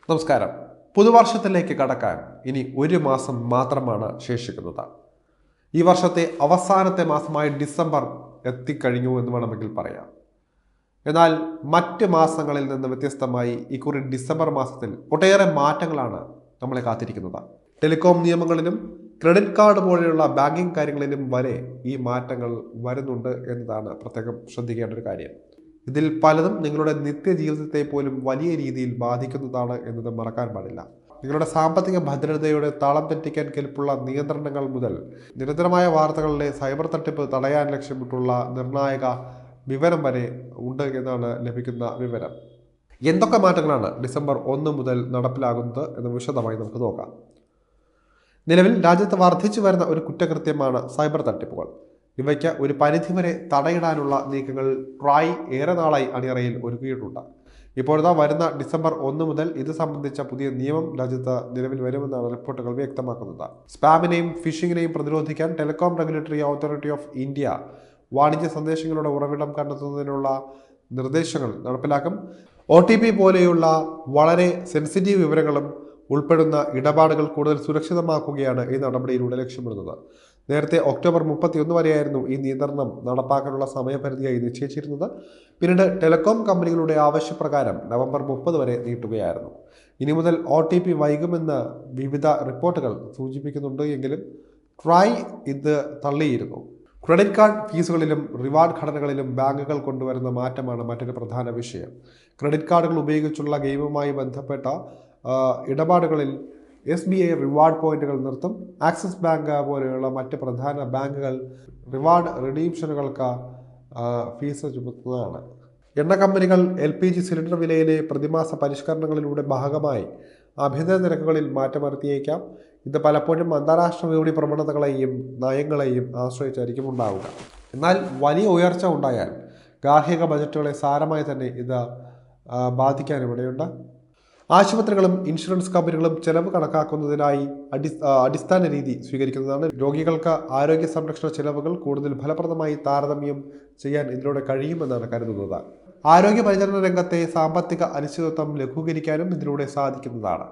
നമസ്കാരം. പുതുവർഷത്തിലേക്ക് കടക്കാൻ ഇനി ഒരു മാസം മാത്രമാണ് ശേഷിക്കുന്നത്. ഈ വർഷത്തെ അവസാനത്തെ മാസമായ ഡിസംബർ എത്തിക്കഴിഞ്ഞു എന്ന് വേണമെങ്കിൽ പറയാം. എന്നാൽ മറ്റ് മാസങ്ങളിൽ നിന്ന് വ്യത്യസ്തമായി ഇക്കുറി ഡിസംബർ മാസത്തിൽ ഒട്ടേറെ മാറ്റങ്ങളാണ് നമ്മളെ കാത്തിരിക്കുന്നത്. ടെലികോം നിയമങ്ങളിലും ക്രെഡിറ്റ് കാർഡ് പോലെയുള്ള ബാങ്കിങ് കാര്യങ്ങളിലും വരെ ഈ മാറ്റങ്ങൾ വരുന്നുണ്ട് എന്നതാണ് പ്രത്യേകം ശ്രദ്ധിക്കേണ്ട ഒരു കാര്യം. ഇതിൽ പലതും നിങ്ങളുടെ നിത്യജീവിതത്തെ പോലും വലിയ രീതിയിൽ ബാധിക്കുന്നതാണ് എന്നത് മറക്കാൻ പാടില്ല. നിങ്ങളുടെ സാമ്പത്തിക ഭദ്രതയുടെ താളം തെറ്റിക്കാൻ കെൽപ്പുള്ള നിയന്ത്രണങ്ങൾ മുതൽ നിരന്തരമായ വാർത്തകളിലെ സൈബർ തട്ടിപ്പ് തടയാൻ ലക്ഷ്യമിട്ടുള്ള നിർണായക വിവരം വരെ ഉണ്ട് എന്നാണ് ലഭിക്കുന്ന വിവരം. എന്തൊക്കെ മാറ്റങ്ങളാണ് ഡിസംബർ 1 മുതൽ നടപ്പിലാകുന്നത് എന്ന് വിശദമായി നമുക്ക് നോക്കാം. നിലവിൽ രാജ്യത്ത് വർദ്ധിച്ചു വരുന്ന ഒരു കുറ്റകൃത്യമാണ് സൈബർ തട്ടിപ്പുകൾ. ഇവയ്ക്ക് ഒരു പരിധിവരെ തടയിടാനുള്ള നീക്കങ്ങൾ ട്രായ് ഏറെ നാളായി അണിയറയിൽ ഒരുക്കിയിട്ടുണ്ട്. ഇപ്പോഴത്തെ വരുന്ന ഡിസംബർ 1 മുതൽ ഇത് സംബന്ധിച്ച പുതിയ നിയമം രാജ്യത്ത് നിലവിൽ വരുമെന്നാണ് റിപ്പോർട്ടുകൾ വ്യക്തമാക്കുന്നത്. സ്പാമിനെയും ഫിഷിങ്ങിനെയും പ്രതിരോധിക്കാൻ telecom regulatory authority of India വാണിജ്യ സന്ദേശങ്ങളുടെ ഉറവിടം കണ്ടെത്തുന്നതിനുള്ള നിർദ്ദേശങ്ങൾ നടപ്പിലാക്കും. OTP പോലെയുള്ള വളരെ സെൻസിറ്റീവ് വിവരങ്ങളും ഉൾപ്പെടുന്ന ഇടപാടുകൾ കൂടുതൽ സുരക്ഷിതമാക്കുകയാണ് ഈ നടപടിയിലൂടെ ലക്ഷ്യമിടുന്നത്. നേരത്തെ ഒക്ടോബർ 31 വരെയായിരുന്നു ഈ നിയന്ത്രണം നടപ്പാക്കാനുള്ള സമയപരിധിയായി നിശ്ചയിച്ചിരുന്നത്. പിന്നീട് ടെലികോം കമ്പനികളുടെ ആവശ്യപ്രകാരം നവംബർ 30 വരെ നീട്ടുകയായിരുന്നു. ഇനി മുതൽ OTP വൈകുമെന്ന് വിവിധ റിപ്പോർട്ടുകൾ സൂചിപ്പിക്കുന്നുണ്ട് എങ്കിലും ട്രായ് ഇത് തള്ളിയിരുന്നു. ക്രെഡിറ്റ് കാർഡ് ഫീസുകളിലും റിവാർഡ് ഘടനകളിലും ബാങ്കുകൾ കൊണ്ടുവരുന്ന മാറ്റമാണ് മറ്റൊരു പ്രധാന വിഷയം. ക്രെഡിറ്റ് കാർഡുകൾ ഉപയോഗിച്ചുള്ള ഗെയിമുമായി ബന്ധപ്പെട്ട ഇടപാടുകളിൽ SBI റിവാർഡ് പോയിന്റുകൾ നിർത്തും. ആക്സിസ് ബാങ്ക് പോലെയുള്ള മറ്റ് പ്രധാന ബാങ്കുകൾ റിവാർഡ് റിഡീംഷനുകൾക്ക് ഫീസ് ചുമത്തുന്നതാണ്. എണ്ണ കമ്പനികൾ LPG സിലിണ്ടർ വിലയിലെ പ്രതിമാസ പരിഷ്കരണങ്ങളിലൂടെ ഭാഗമായി ആഭ്യന്തര നിരക്കുകളിൽ മാറ്റം വരുത്തിയേക്കാം. ഇത് പലപ്പോഴും അന്താരാഷ്ട്ര വിപണി പ്രവണതകളെയും നയങ്ങളെയും ആശ്രയിച്ചായിരിക്കും ഉണ്ടാവുക. എന്നാൽ വലിയ ഉയർച്ച ഉണ്ടായാൽ ഗാർഹിക ബജറ്റുകളെ സാരമായി തന്നെ ഇത് ബാധിക്കാനിവിടെയുണ്ട്. ആശുപത്രികളും ഇൻഷുറൻസ് കമ്പനികളും ചെലവ് കണക്കാക്കുന്നതിനായി അടിസ്ഥാന രീതി സ്വീകരിക്കുന്നതാണ്. രോഗികൾക്ക് ആരോഗ്യ സംരക്ഷണ ചെലവുകൾ കൂടുതൽ ഫലപ്രദമായി താരതമ്യം ചെയ്യാൻ ഇതിലൂടെ കഴിയുമെന്നാണ് കരുതുന്നത്. ആരോഗ്യ പരിചരണ രംഗത്തെ സാമ്പത്തിക അനിശ്ചിതത്വം ലഘൂകരിക്കാനും ഇതിലൂടെ സാധിക്കുന്നതാണ്.